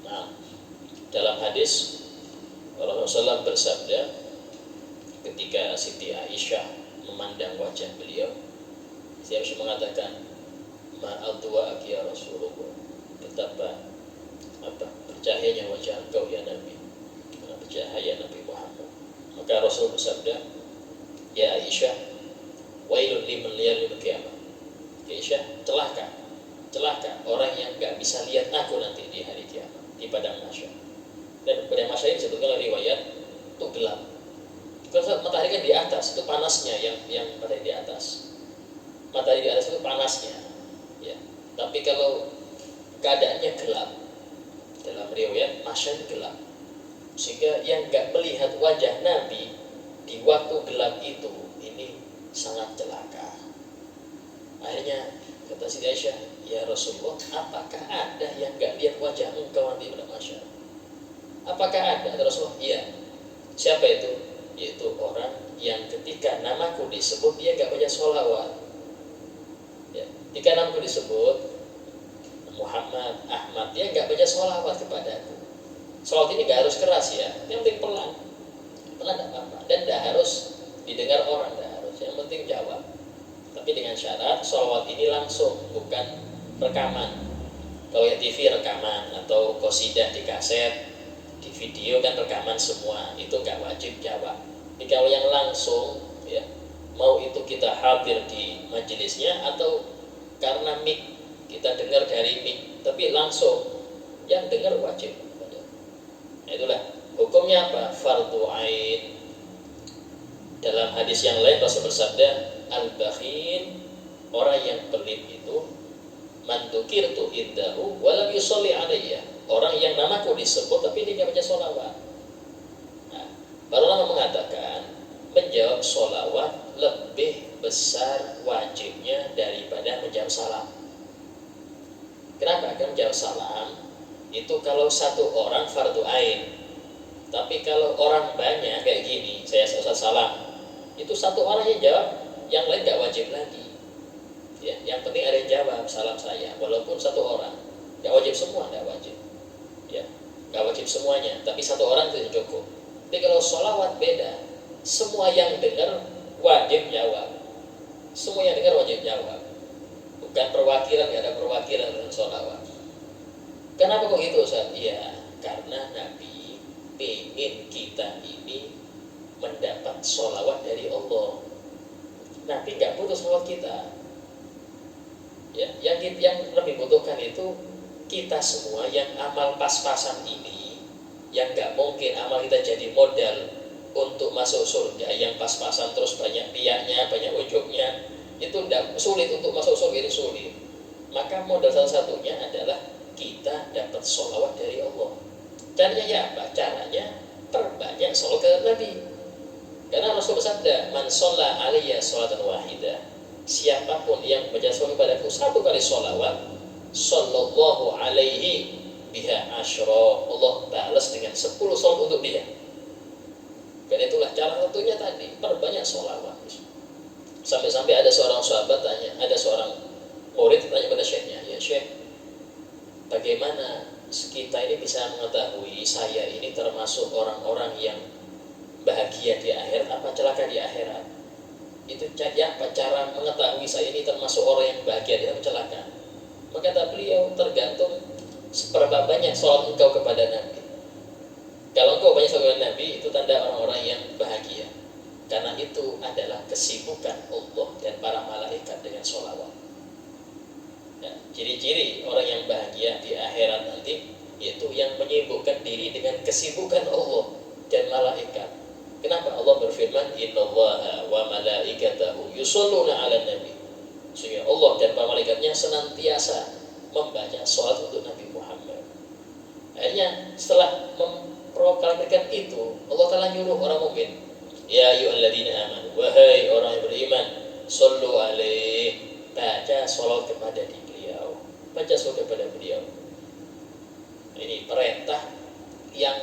Nah, dalam hadis Rasulullah SAW bersabda ketika Siti Aisyah memandang wajah beliau. Saya harus mengatakan, ma'adwa'ak ya Rasulullah, betapa bercahayanya wajah engkau ya Nabi, bercahaya Nabi Muhammad. Maka Rasul bersabda, ya Aisyah, wailun liman liyal qiyamah. Aisyah, celaka orang yang gak bisa lihat aku nanti di hari kiamat, di padang mahsyar. Dan padang mahsyar ini disebutkan oleh riwayat itu gelap. Kalau matahari kan di atas, itu panasnya yang matahari di atas. Matahari di atas itu panasnya, ya. Tapi kalau keadaannya gelap, dalam riwayat mahsyar gelap, sehingga yang gak melihat wajah Nabi di waktu gelap itu, ini sangat celaka. Akhirnya kata Siti Aisyah, ya Rasulullah, apakah ada yang gak lihat wajah engkau nanti pada mahsyar? Apakah ada? Rasulullah, iya. Siapa itu? Yaitu orang yang ketika namaku disebut dia gak baca sholawat. Ya, ketika namaku disebut Muhammad, Ahmad, dia gak baca sholawat kepadaku. Sholawat ini gak harus keras ya, yang penting pelan gak apa-apa, dan gak harus didengar orang, gak harus, yang penting jawab. Tapi dengan syarat sholawat ini langsung, bukan rekaman. Kalau ya TV rekaman, atau qasidah di kaset, di video kan rekaman semua, itu gak wajib jawab. Tapi kalau yang langsung, ya, mau itu kita hadir di majelisnya atau karena mic, kita dengar dari mic, tapi langsung yang dengar wajib. Nah, itulah hukumnya apa? Fardhu ain. Dalam hadis yang lain Rasul bersabda, al-bakhil, orang yang pelit itu, man dzukirtu indahu wa lam yusolli alayya, orang yang namaku disebut tapi dia tidak baca sholawat. Nah, para ulama mengatakan menjawab sholawat lebih besar wajibnya daripada menjawab salam. Kenapa? Karena menjawab salam itu kalau satu orang fardhu ain, tapi kalau orang banyak kayak gini, saya salam, itu satu orang yang jawab, yang lain gak wajib lagi. Ya, yang penting ada yang jawab salam saya, walaupun satu orang, gak wajib semua, gak wajib. Ya, gak wajib semuanya, tapi satu orang itu cukup. Tapi kalau sholawat beda, semua yang dengar wajib jawab. Semua yang dengar wajib jawab. Bukan perwakilan, gak ada perwakilan dalam sholawat. Kenapa kok gitu Ustaz? Ya, karena Nabi ingin kita ini mendapat sholawat dari Allah. Nabi nggak butuh sholawat kita. Ya, yang lebih butuhkan itu kita semua yang amal pas-pasan ini, yang nggak mungkin amal kita jadi modal untuk masuk surga, yang pas-pasan terus banyak pihaknya, banyak ujungnya, itu sulit untuk masuk surga, ini sulit. Maka modal satu-satunya adalah kita dapat sholawat dari Allah. Caranya ya apa? Caranya perbanyak sholawat ke Nabi. Karena Rasul bersabda, man sholla alaiya sholatan wahidah, siapapun yang baca sholawat kepadaku satu kali sholawat, sallallahu alaihi biha asyra, Allah balas dengan 10 sholawat untuk dia. Dan itulah cara satunya tadi, perbanyak sholawat. Sampai-sampai ada seorang sahabat tanya, ada seorang murid tanya pada syekhnya, ya syekh, bagaimana kita ini bisa mengetahui saya ini termasuk orang-orang yang bahagia di akhirat apa celaka di akhirat? Itu apa cara mengetahui saya ini termasuk orang yang bahagia di akhirat celaka? Maka kata beliau, tergantung seberapa banyak sholat engkau kepada Nabi. Kalau engkau banyak sholat kepada Nabi, itu tanda orang-orang yang bahagia. Karena itu adalah kesibukan Allah dan para malaikat dengan sholawat. Ya, ciri-ciri orang yang bahagia di akhirat nanti yaitu yang menyibukkan diri dengan kesibukan Allah dan malaikat. Kenapa Allah berfirman, innallaha wa malaikatahu yusholluna 'alan nabi. Sehingga Allah dan para malaikatnya senantiasa membaca salat untuk Nabi Muhammad. Akhirnya setelah memproklamasikan itu, Allah Ta'ala nyuruh orang mukmin, ya ayyuhalladzina amanu, wahai orang yang beriman, shollu alaihi, baca salat kepada beliau. Baca salat kepada beliau. Ini perintah yang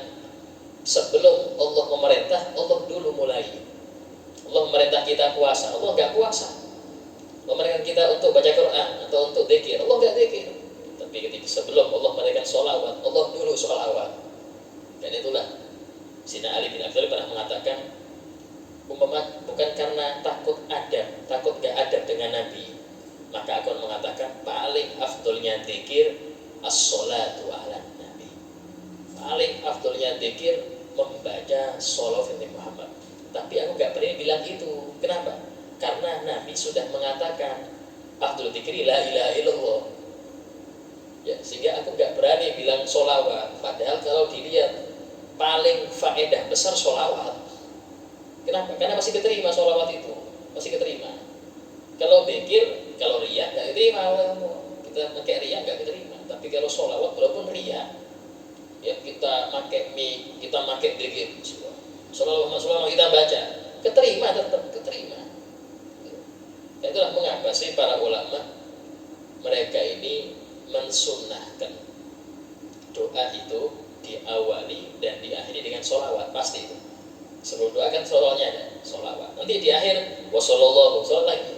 sebelum Allah memerintah, Allah dulu mulai. Allah memerintah kita puasa, Allah enggak puasa. Memerintah kita untuk baca Quran atau untuk zikir, Allah enggak zikir. Tapi ketika sebelum Allah memerintahkan sholawat, Allah dulu sholawat. Dan itulah Sayyidina Ali bin Abi Thalib pernah mengatakan, Umpama bukan karena takut gak adab dengan Nabi, maka aku mengatakan paling afdolnya zikir as-sholatu ala Nabi. Paling afdolnya zikir membaca sholawat Nabi Muhammad. Tapi aku gak berani bilang itu. Kenapa? Karena Nabi sudah mengatakan afdol zikri la ilaha illallah. Ya, sehingga aku gak berani bilang sholawat. Padahal kalau dilihat paling faedah besar sholawat. Kenapa? Karena masih diterima sholawat itu, masih diterima. Kalau zikir, kalau riya gak diterima. Kita pakai riya gak diterima. Tapi kalau sholawat walaupun riya, ya kita pakai mic, kita pakai zikir, sholawat kita baca, keterima, tetap keterima. Itulah mengapa sih para ulama mereka ini mensunnahkan doa itu diawali dan diakhiri dengan sholawat. Pasti itu sebelum doa kan sholawatnya ada sholawat, nanti di akhir wassallallahu lagi.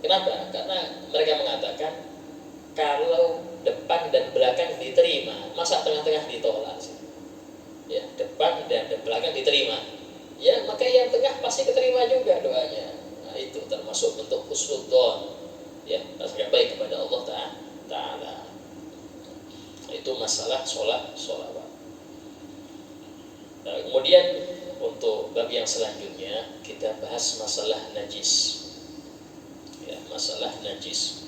Kenapa? Karena mereka mengatakan kalau depan dan belakang diterima, masa tengah-tengah ditolak sih? Ya, depan dan belakang diterima, ya maka yang tengah pasti keterima juga doanya. Nah, itu termasuk bentuk husnudzon, ya, prasangka baik kepada Allah Ta'ala. Itu masalah sholawat. Nah, kemudian untuk bab yang selanjutnya kita bahas masalah najis. Ya, masalah najis.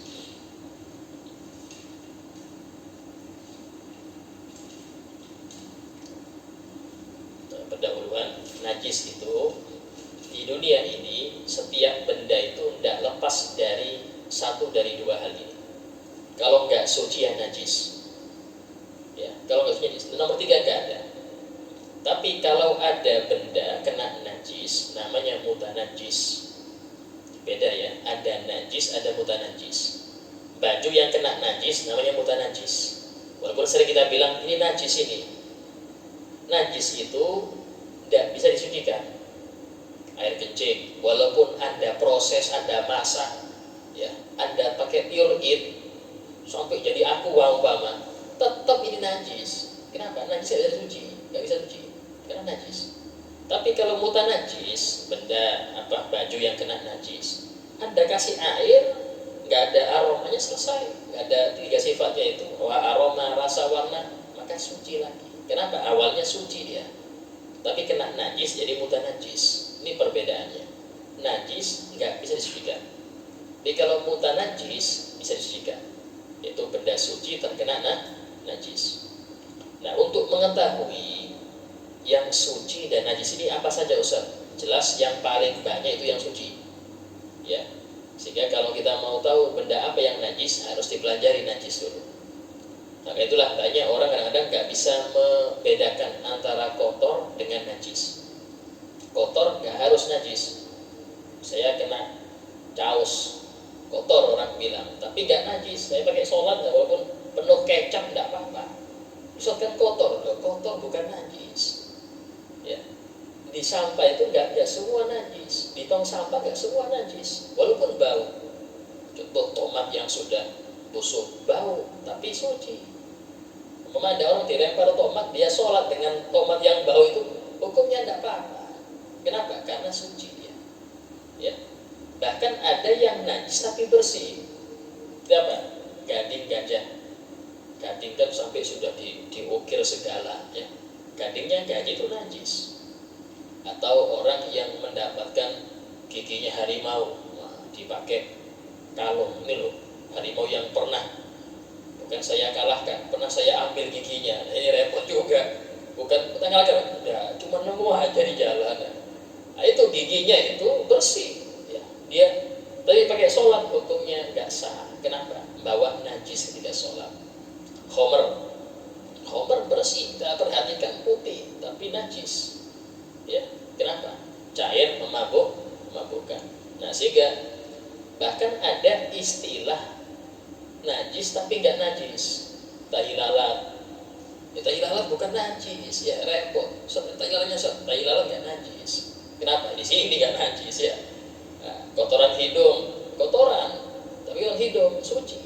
Pendahuluan najis itu di dunia ini setiap benda itu tidak lepas dari satu dari dua hal ini. Kalau enggak suci ya najis. Ya, kalau enggak suci najis. Nomor 3 enggak ada. Tapi kalau ada benda kena najis, namanya mutanajis. Beda ya, ada najis, ada mutanajis. Baju yang kena najis namanya mutanajis. Walaupun sering kita bilang ini najis ini. Najis itu tidak bisa disucikan. Air kencing, walaupun Anda proses, Anda masak, ya, Anda pakai pure it sampai jadi aqua umpama, tetap ini najis. Kenapa? Najis tidak bisa suci, nggak bisa suci, karena najis. Tapi kalau mutanajis, benda baju yang kena najis, Anda kasih air, nggak ada aromanya, selesai. Nggak ada 3 sifatnya itu, aroma, rasa, warna, maka suci lagi. Kenapa? Awalnya suci dia, tapi kena najis jadi mutanajis. Ini perbedaannya. Najis nggak bisa disucikan. Jadi kalau mutanajis bisa disucikan. Itu benda suci terkena najis. Nah, untuk mengetahui yang suci dan najis ini apa saja Ustaz? Jelas yang paling banyak itu yang suci. Ya. Sehingga kalau kita mau tahu benda apa yang najis, harus dipelajari najis dulu. Maka itulah banyak orang kadang-kadang nggak bisa membedakan antara kotor dengan najis. Kotor nggak harus najis. Saya kena caos kotor orang bilang, tapi nggak najis. Saya pakai sholat walaupun penuh kecap nggak apa-apa. Ustaz kan kotor, kotor bukan najis. Ya, di sampah itu nggak semua najis. Di tong sampah nggak semua najis, walaupun bau. Contoh tomat yang sudah busuk bau, tapi suci. Ada orang dilempar tomat, dia sholat dengan tomat yang bau itu, hukumnya tidak apa-apa. Kenapa? Karena suci dia. Ya. Bahkan ada yang najis tapi bersih. Itu apa? Gading gajah. Gading kan sampai sudah diukir segala. Ya. Gadingnya gajah itu najis. Atau orang yang mendapatkan giginya harimau, dipakai kalung. Ini loh, harimau yang pernah, bukan saya kalahkan, pernah saya ambil giginya. Nah, ini repot juga. Bukan tanggalkan, ya, cuma nemu aja di jalan. Nah, itu giginya itu bersih. Ya, dia tapi pakai sholat hukumnya nggak sah. Kenapa? Bawa najis ketika sholat. Khomer bersih, kita perhatikan putih, tapi najis. Ya, kenapa? Cair, memabukkan. Nah, sehingga bahkan ada istilah najis tapi nggak najis. Tai lalat. Ya, tai lalat bukan najis, ya repot. Tai lalat nggak najis. Kenapa? Di sini nggak najis ya. Nah, kotoran hidung, kotoran, tapi kalau hidung suci.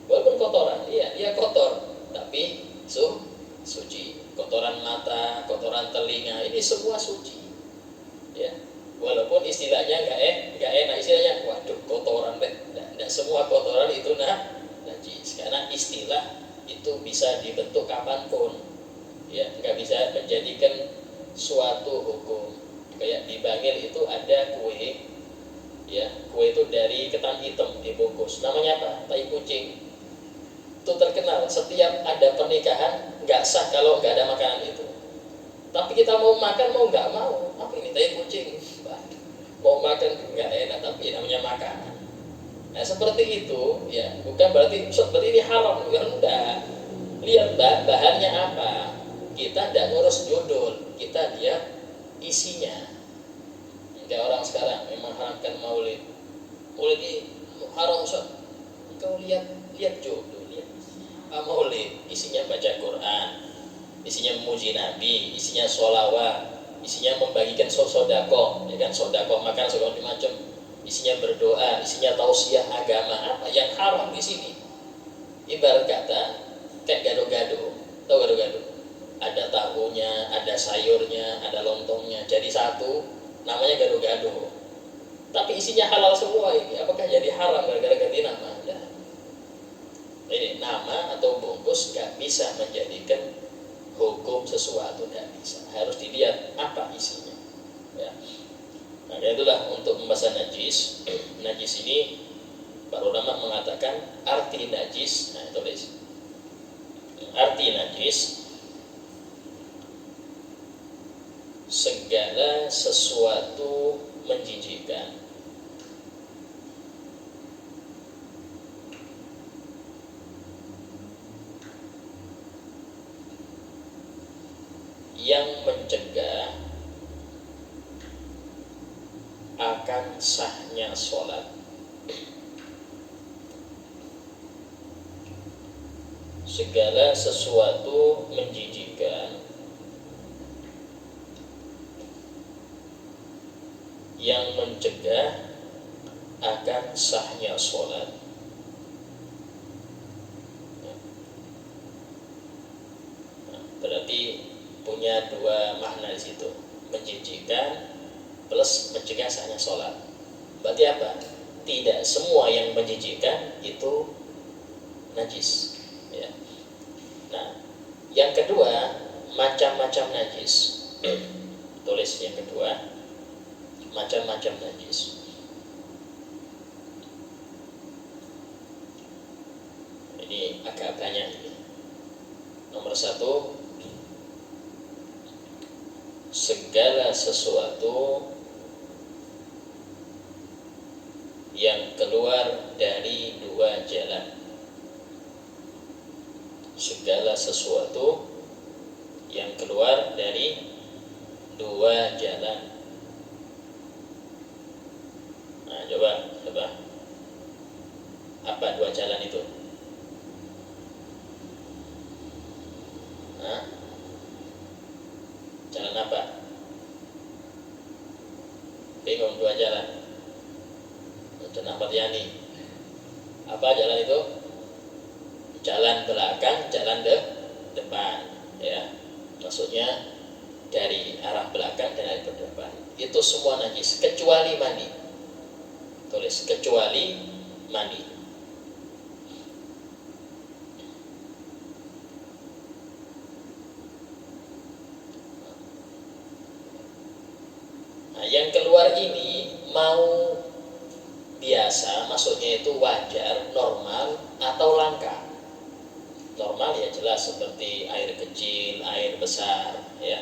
Walaupun kotoran, iya dia kotor, tapi suci. Kotoran mata, kotoran telinga, ini semua suci. Ya, Walaupun istilahnya nggak enak, istilahnya waduh kotoran deh. Nggak semua kotoran itu najis, karena istilah itu bisa dibentuk kapanpun, ya nggak bisa menjadikan suatu hukum. Kayak di Bangil itu ada kue, ya kue itu dari ketan hitam dibungkus, namanya apa? Tai kucing. Itu terkenal, setiap ada pernikahan nggak sah kalau nggak ada makanan itu. Tapi kita mau makan mau nggak mau, apa ini tai kucing? Mau makan nggak enak, tapi namanya makanan. Nah seperti itu, ya bukan berarti seperti ini haram, ya enggak. Lihat bahannya apa. Kita tidak ngurus judul, kita lihat isinya. Kayak orang sekarang memang haramkan maulid. Maulid ini haram, Ustaz. Kau lihat judul, lihat maulid, isinya baca Quran, isinya memuji Nabi, isinya sholawat, isinya membagikan sodako, ya kan, sodako makan segala macam, isinya berdoa, isinya tausiah agama. Apa yang haram di sini? Ibarat kata kayak gado-gado, tahu gado-gado? Ada tahunya, ada sayurnya, ada lontongnya, jadi satu, namanya gado-gado. Tapi isinya halal semua ini, apakah jadi haram gara-gara ganti nama? Nah, ini nama atau bungkus gak bisa menjadikan hukum sesuatu, tidak bisa. Harus dilihat apa isinya. Ya. Nah, itulah untuk pembahasan najis. Najis ini para ulama mengatakan arti najis. Nah, tulis. Arti najis segala sesuatu menjijikkan yang mencegah akan sahnya sholat. Segala sesuatu menjijikkan yang mencegah akan sahnya sholat. Berarti punya dua makna di situ, menjijikkan plus mencegah sahnya sholat. Berarti apa? Tidak semua yang menjijikkan itu najis. Ya. Nah, yang kedua macam-macam najis. Tulis yang kedua, macam-macam najis. Ini agak banyak ini. Nomor satu, segala sesuatu yang keluar dari dua jalan. Segala sesuatu yang keluar dari dua jalan. Nah, coba apa dua jalan itu? Nah, jalan apa? Bingung, dua jalan. Dan Ahmad Yani, apa jalan itu? Jalan belakang, jalan depan, ya. Maksudnya dari arah belakang dan arah depan. Itu semua najis kecuali mandi. Tulis kecuali mandi. Nah, yang keluar ini mau biasa, maksudnya itu wajar, normal atau langka. Normal ya jelas seperti air kecil, air besar, ya.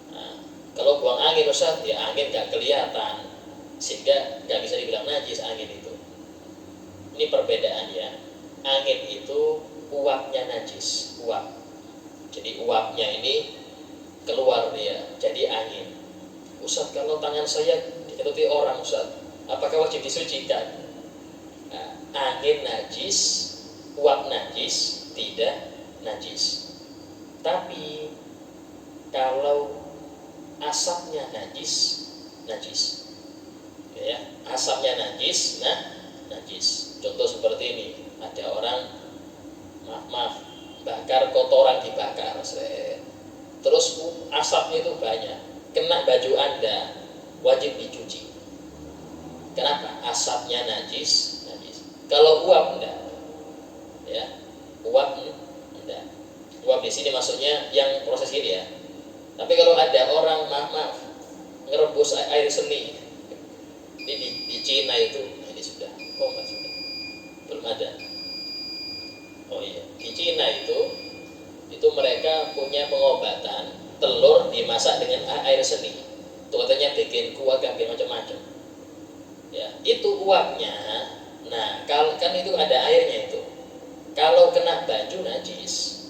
Nah, kalau buang angin Ustaz, ya angin gak kelihatan, sehingga gak bisa dibilang najis angin itu. Ini perbedaan ya. Angin itu uapnya najis, uap. Jadi uapnya ini keluar dia, jadi angin. Ustaz, kalau tangan saya diketuti orang Ustaz, apakah wajib disucikan? Nah, angin najis, uap najis, tidak najis. Tapi kalau asapnya najis, najis. Ya, asapnya najis, najis. Contoh seperti ini, ada orang maaf, bakar kotoran dibakar, terus asapnya itu banyak, kena baju Anda, wajib dicuci. Kenapa? Asapnya najis. Kalau uap enggak, ya, uap enggak. Uap di sini maksudnya yang proses ini ya. Tapi kalau ada orang maaf ngerebus air seni, ini di Cina itu, ini sudah, sudah, belum ada. Oh iya, di Cina itu mereka punya pengobatan telur dimasak dengan air seni. Itu katanya bikin kuat, bikin macam-macam. Ya, itu uapnya. Nah, kalau kan itu ada airnya itu. Kalau kena baju najis,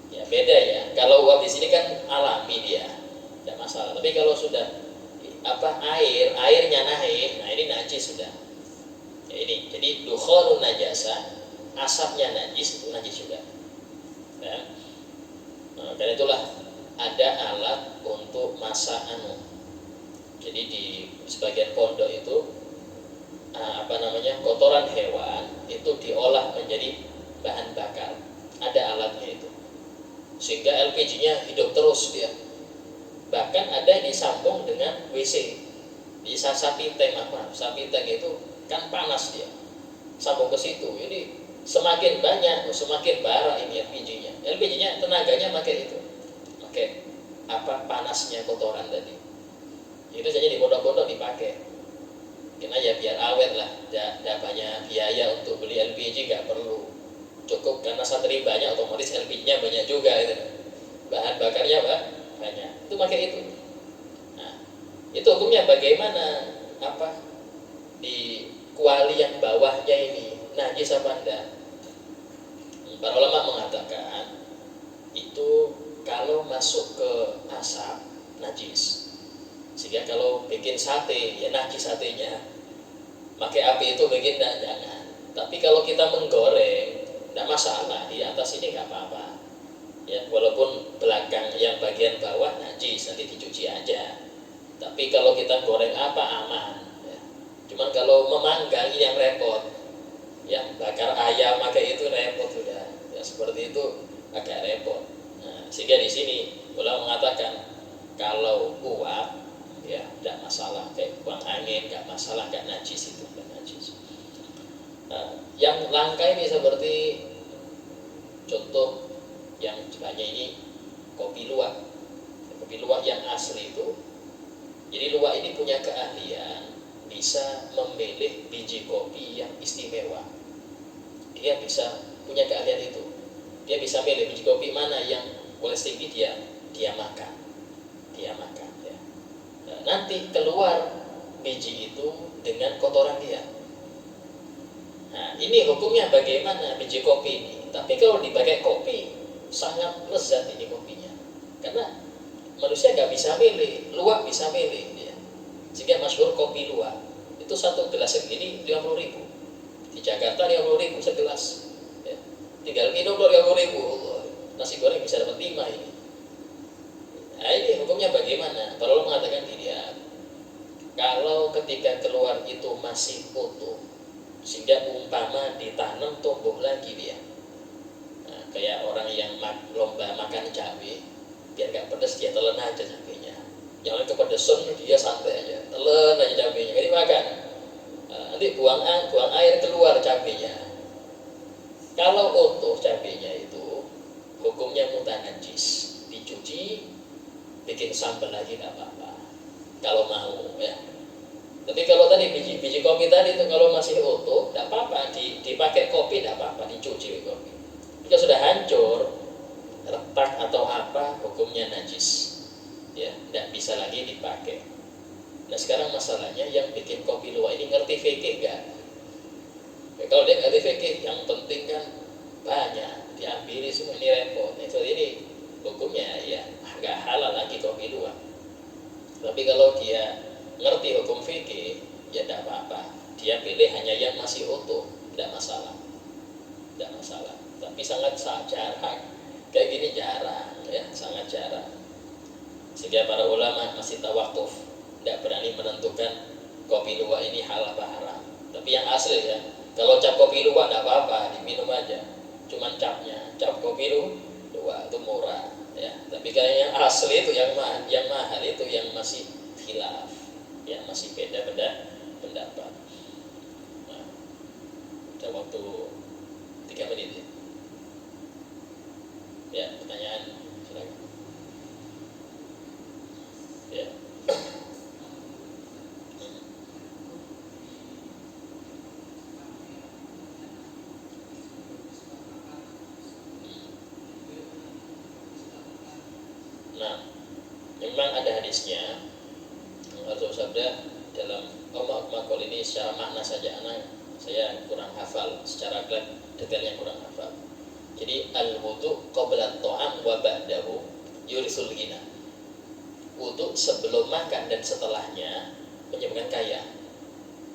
ya beda ya. Kalau uap di sini kan alami dia, tidak masalah. Tapi kalau sudah airnya naik, nah ini najis sudah. Ya ini, jadi dukhonun najasa, asapnya najis, itu najis juga. Ya. Nah, dan itulah ada alat untuk masak Jadi di sebagian pondok itu kotoran hewan itu diolah menjadi bahan bakar. Ada alatnya itu. Sehingga LPG-nya hidup terus dia. Bahkan ada yang disambung dengan WC. Di sapi tank itu kan panas dia. Sambung ke situ. Jadi semakin banyak, semakin bara ini LPG-nya. LPG-nya tenaganya pakai itu. Panasnya kotoran tadi. Itu saja di pondok-pondok dipakai. Mungkin aja biar awet lah, tidak banyak biaya untuk beli LPG, nggak perlu. Cukup karena santri banyak, otomatis LPG-nya banyak juga itu. Bahan bakarnya banyak. Itu pakai itu. Nah, itu hukumnya bagaimana? Di kuali yang bawahnya ini najis apa enggak? Para ulama mengatakan itu kalau masuk ke asap najis. Sehingga kalau bikin sate, ya najis satenya. Pakai api itu bikin jangan. Tapi kalau kita menggoreng, tidak masalah. Di atas ini nggak apa-apa. Ya, walaupun belakang yang bagian bawah najis, nanti dicuci aja. Tapi kalau kita goreng aman. Ya. Cuman kalau memanggang yang repot. Yang bakar ayam pakai itu repot sudah. Ya seperti itu agak repot. Nah, sehingga di sini ulama mengatakan kalau uap ya tidak masalah, kayak buang angin nggak masalah, nggak najis itu, nggak najis. Nah, yang langka ini seperti contoh yang banyak ini kopi luwak. Kopi luwak yang asli itu, jadi luwak ini punya keahlian bisa memilih biji kopi yang istimewa. Dia bisa punya keahlian itu. Dia bisa milih biji kopi mana yang kolesterol tinggi dia makan. Nanti keluar biji itu dengan kotoran dia. Nah, ini hukumnya bagaimana biji kopi ini? Tapi kalau dipakai kopi, sangat lezat ini kopinya. Karena manusia nggak bisa milih, luwak bisa milih dia. Sehingga masyhur kopi luwak. Itu satu gelas segini 50.000. Di Jakarta 50.000 segelas. Ya. Tinggal minum 50.000. Nasi goreng bisa dapat 5 ini. Nah, ini hukumnya bagaimana? Para ulama mengatakan dia kalau ketika keluar itu masih utuh, sehingga umpama ditanam tumbuh lagi dia. Nah, kayak orang yang lomba makan cabai, biar gak pedas dia telan aja cabainya. Jangan kepedesan dia santai aja, telan aja cabainya, gak dimakan. Nah, nanti buang air keluar cabainya. Kalau utuh cabainya itu hukumnya mutanajis, dicuci, bikin sambal lagi nggak apa-apa kalau mau ya. Tapi kalau tadi biji kopi tadi itu kalau masih utuh nggak apa-apa, dipakai kopi nggak apa-apa, dicuci kopi. Jika sudah hancur, retak atau apa, hukumnya najis ya, nggak bisa lagi dipakai. Nah sekarang masalahnya yang bikin kopi luwak ini ngerti fikih nggak? Ya, kalau dia ngerti fikih, yang penting kan banyak diambil semua, ini repot. Nah, so ini hukumnya ya nggak halal lagi kopi luwak. Tapi kalau dia ngerti hukum fikih, ya tidak apa-apa. Dia pilih hanya yang masih utuh, tidak masalah. Tapi sangat jarang. Kayak gini jarang, ya sangat jarang. Sehingga para ulama masih tawakuf, tidak berani menentukan kopi luwak ini halal apa haram. Tapi yang asli ya, kalau cap kopi luwak tidak apa-apa, diminum aja. Cuman capnya, cap kopi luwak itu murah. Ya, tapi kayak yang asli itu yang mahal itu yang masih khilaf. yang masih beda pendapat. Nah, ada waktu 3 menit ya. Ya, pertanyaan silakan. Ya. Nah, memang ada hadisnya. Rasul sabda dalam Allah makol ini secara makna saja saya kurang hafal, secara detailnya kurang hafal. Jadi al-wudu qabla at-ta'am wa ba'dahu yurisul ghina. Wudu sebelum makan dan setelahnya menyebabkan kaya.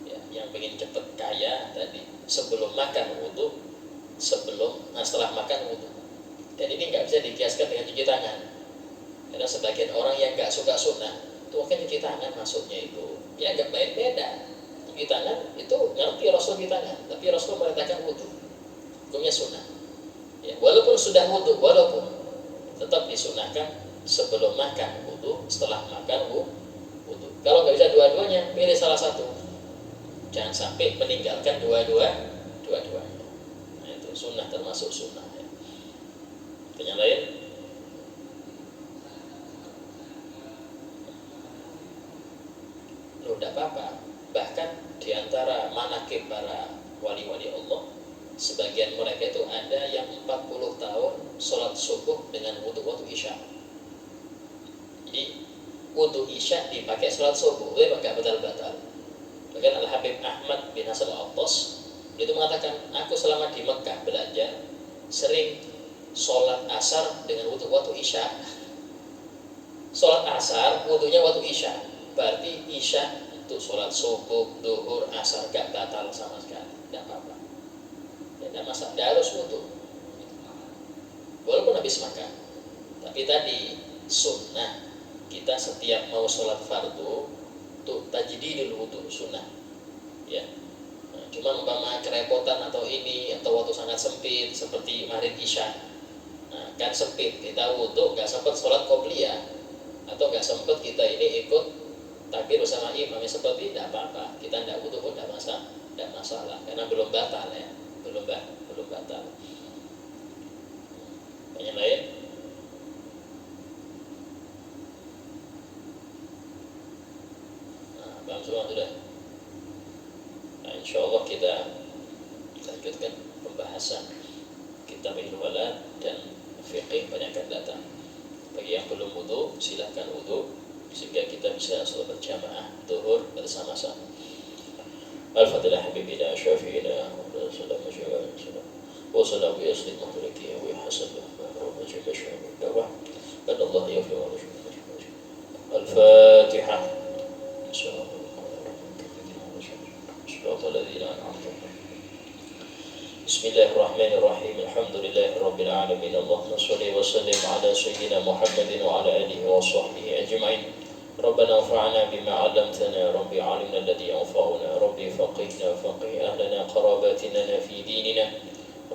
Ya, yang pengen cepet kaya tadi sebelum makan wudu, setelah makan wudu. Dan ini nggak bisa dikiaskan dengan cuci tangan. Karena sebagian orang yang nggak suka sunnah, itu kan cuci tangan maksudnya itu, ya agak beda. Cuci tangan itu ngerti Rasul cuci tangan, tapi Rasul merintahkan wudu, hukumnya sunnah. Ya, walaupun sudah wudu, walaupun tetap disunahkan sebelum makan wudu, setelah makan wudu. Kalau nggak bisa dua-duanya, pilih salah satu. Jangan sampai meninggalkan dua-duanya. Nah, itu sunnah, termasuk sunnah. Ya. Yang lain? Loh, tidak apa-apa. Bahkan diantara manakib para wali-wali Allah, sebagian mereka itu ada yang 40 tahun sholat subuh dengan wudu waktu isya. Jadi wudu isya dipakai sholat subuh, itu nggak batal-batal. Bahkan Al-Habib Ahmad bin Hasan Al-Attas itu mengatakan, aku selama di Mekah belajar sering sholat asar dengan wudu waktu isya. Sholat asar wudunya waktu isya, berarti isya untuk sholat subuh, duhur, asar gak batal sama sekali, gak apa-apa. Tidak masalah, tidak harus wudu walaupun habis makan. Tapi tadi sunnah kita setiap mau sholat fardu tuh tajdidul wudu sunnah. Ya. Nah, cuma umpama kerepotan atau ini atau waktu sangat sempit seperti maghrib isya. Nah, kan sempit kita wudu nggak sempat sholat qobliyah atau nggak sempat kita ini ikut takbir bersama imam, seperti tidak apa-apa, kita tidak wudu pun tidak masalah karena belum batal ya, belum batal. Yang lain? Nah, paham semua sudah? Nah, insya Allah kita lanjutkan pembahasan kitab al-walad dan fiqih pada akan datang. Bagi yang belum wudu, silahkan wudu sehingga kita bisa sholat berjamaah zuhur bersama-sama. Al-Fatihah habibina syafi'ina wa sallallahu alaihi wasallam wa sallallahu alaihi wasallam wa hasanah wa jalla sya'nuhu dawah Allah yaghfir wa yarham. Al-Fatihah. Bismillahirrahmanirrahim. Alhamdulillahi rabbil alamin. Allahumma shalli wa sallim ala sayyidina Muhammadin wa ala alihi wa sahbihi ajma'in. ربنا انفعنا بما علمتنا يا رب، علمنا الذي ينفعنا يا رب، فقهنا فقه أهلنا قراباتنا في ديننا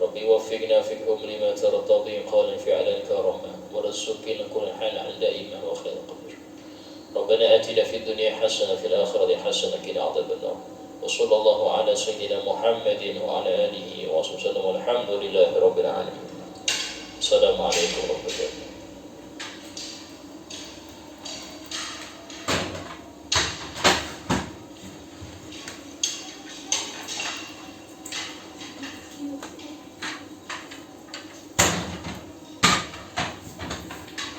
رب، وفقنا فيهم لما ترتضي قولا فعلا كرما، ورزقنا كل حال عن دائما وخير قبر. ربنا آتنا في الدنيا حسنة في الآخرة حسنة قنا عذاب النار. وصلى الله على سيدنا محمد وعلى آله وصحبه وسلم والحمد لله رب العالمين. السلام عليكم ورحمة الله.